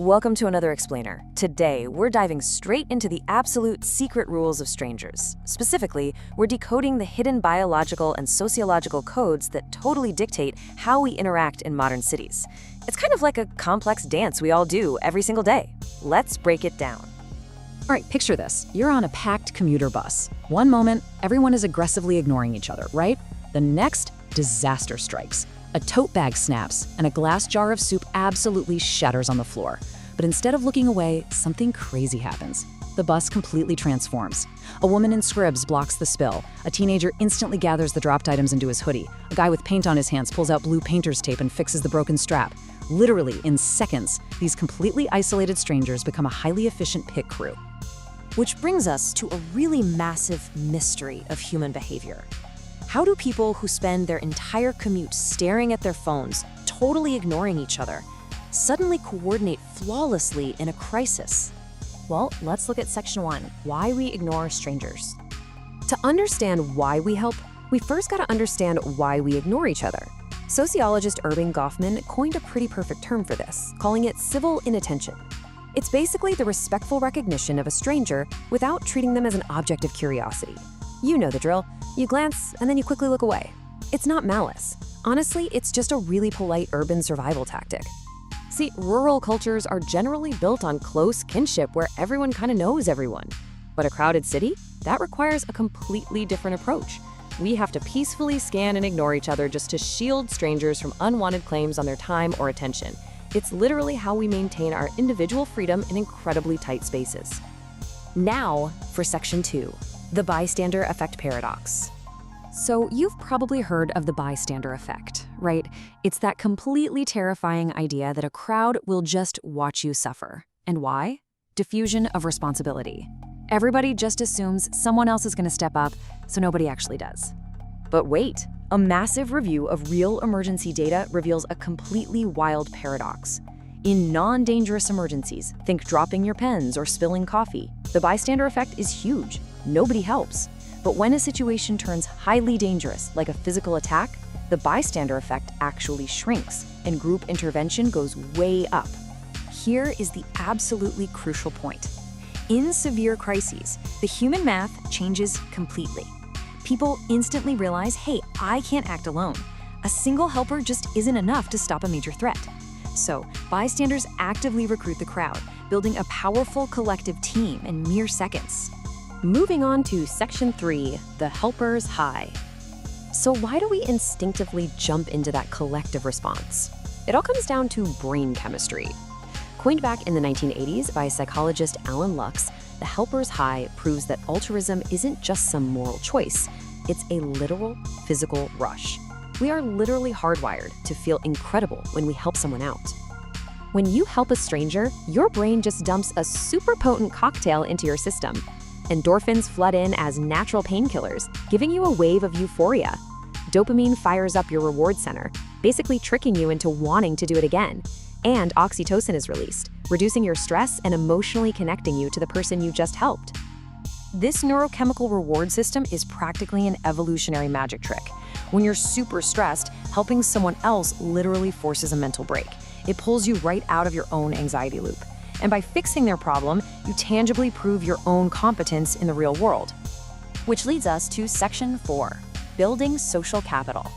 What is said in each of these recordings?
Welcome to another explainer. Today, we're diving straight into the absolute secret rules of strangers. Specifically, we're decoding the hidden biological and sociological codes that totally dictate how we interact in modern cities. It's kind of like a complex dance we all do every single day. Let's break it down. All right, picture this. You're on a packed commuter bus. One moment, everyone is aggressively ignoring each other, right? The next, disaster strikes. A tote bag snaps, and a glass jar of soup absolutely shatters on the floor. But instead of looking away, something crazy happens. The bus completely transforms. A woman in scribs blocks the spill. A teenager instantly gathers the dropped items into his hoodie. A guy with paint on his hands pulls out blue painter's tape and fixes the broken strap. Literally, in seconds, these completely isolated strangers become a highly efficient pit crew. Which brings us to a really massive mystery of human behavior. How do people who spend their entire commute staring at their phones, totally ignoring each other, suddenly coordinate flawlessly in a crisis? Well, let's look at Section 1, Why We Ignore Strangers. To understand why we help, we first gotta understand why we ignore each other. Sociologist Erving Goffman coined a pretty perfect term for this, calling it civil inattention. It's basically the respectful recognition of a stranger without treating them as an object of curiosity. You know the drill. You glance, and then you quickly look away. It's not malice. Honestly, it's just a really polite urban survival tactic. See, rural cultures are generally built on close kinship where everyone kind of knows everyone. But a crowded city? That requires a completely different approach. We have to peacefully scan and ignore each other just to shield strangers from unwanted claims on their time or attention. It's literally how we maintain our individual freedom in incredibly tight spaces. Now for Section 2. The bystander effect paradox. So you've probably heard of the bystander effect, right? It's that completely terrifying idea that a crowd will just watch you suffer. And why? Diffusion of responsibility. Everybody just assumes someone else is going to step up, so nobody actually does. But wait, a massive review of real emergency data reveals a completely wild paradox. In non-dangerous emergencies, think dropping your pens or spilling coffee, the bystander effect is huge. Nobody helps. But when a situation turns highly dangerous, like a physical attack, the bystander effect actually shrinks, and group intervention goes way up. Here is the absolutely crucial point. In severe crises, the human math changes completely. People instantly realize, hey, I can't act alone. A single helper just isn't enough to stop a major threat. So, bystanders actively recruit the crowd, building a powerful collective team in mere seconds. Moving on to Section 3, the helper's high. So why do we instinctively jump into that collective response? It all comes down to brain chemistry. Coined back in the 1980s by psychologist Alan Lux, the helper's high proves that altruism isn't just some moral choice, it's a literal physical rush. We are literally hardwired to feel incredible when we help someone out. When you help a stranger, your brain just dumps a super potent cocktail into your system. Endorphins flood in as natural painkillers, giving you a wave of euphoria. Dopamine fires up your reward center, basically tricking you into wanting to do it again. And oxytocin is released, reducing your stress and emotionally connecting you to the person you just helped. This neurochemical reward system is practically an evolutionary magic trick. When you're super stressed, helping someone else literally forces a mental break. It pulls you right out of your own anxiety loop. And by fixing their problem, you tangibly prove your own competence in the real world. Which leads us to Section 4, building social capital.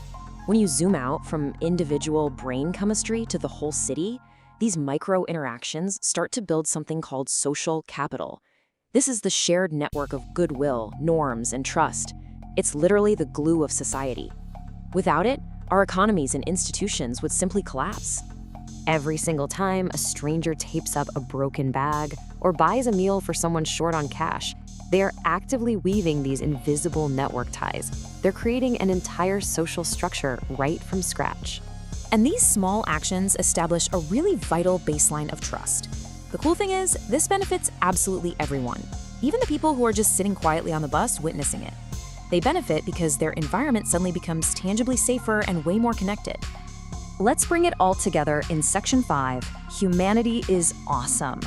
When you zoom out from individual brain chemistry to the whole city, these micro interactions start to build something called social capital. This is the shared network of goodwill, norms, and trust. It's literally the glue of society. Without it, our economies and institutions would simply collapse. Every single time a stranger tapes up a broken bag or buys a meal for someone short on cash, they are actively weaving these invisible network ties. They're creating an entire social structure right from scratch. And these small actions establish a really vital baseline of trust. The cool thing is, this benefits absolutely everyone, even the people who are just sitting quietly on the bus witnessing it. They benefit because their environment suddenly becomes tangibly safer and way more connected. Let's bring it all together in Section 5, Humanity is Awesome.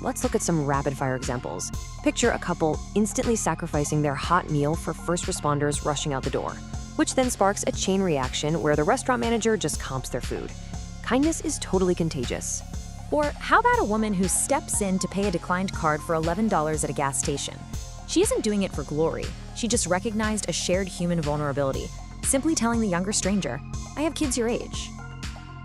Let's look at some rapid-fire examples. Picture a couple instantly sacrificing their hot meal for first responders rushing out the door, which then sparks a chain reaction where the restaurant manager just comps their food. Kindness is totally contagious. Or how about a woman who steps in to pay a declined card for $11 at a gas station? She isn't doing it for glory. She just recognized a shared human vulnerability, simply telling the younger stranger, "I have kids your age."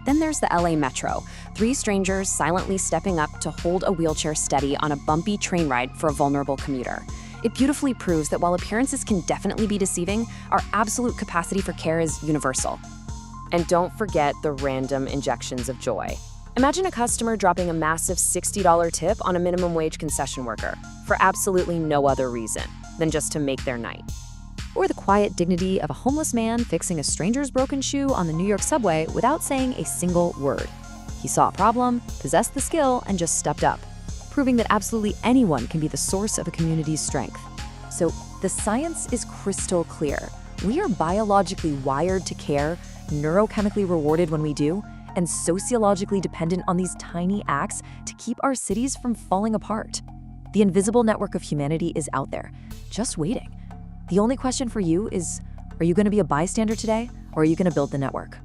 Then there's the LA Metro, 3 strangers silently stepping up to hold a wheelchair steady on a bumpy train ride for a vulnerable commuter. It beautifully proves that while appearances can definitely be deceiving, our absolute capacity for care is universal. And don't forget the random injections of joy. Imagine a customer dropping a massive $60 tip on a minimum wage concession worker for absolutely no other reason than just to make their night. Or the quiet dignity of a homeless man fixing a stranger's broken shoe on the New York subway without saying a single word. He saw a problem, possessed the skill, and just stepped up, proving that absolutely anyone can be the source of a community's strength. So the science is crystal clear. We are biologically wired to care, neurochemically rewarded when we do, and sociologically dependent on these tiny acts to keep our cities from falling apart. The invisible network of humanity is out there, just waiting. The only question for you is, are you going to be a bystander today, or are you going to build the network?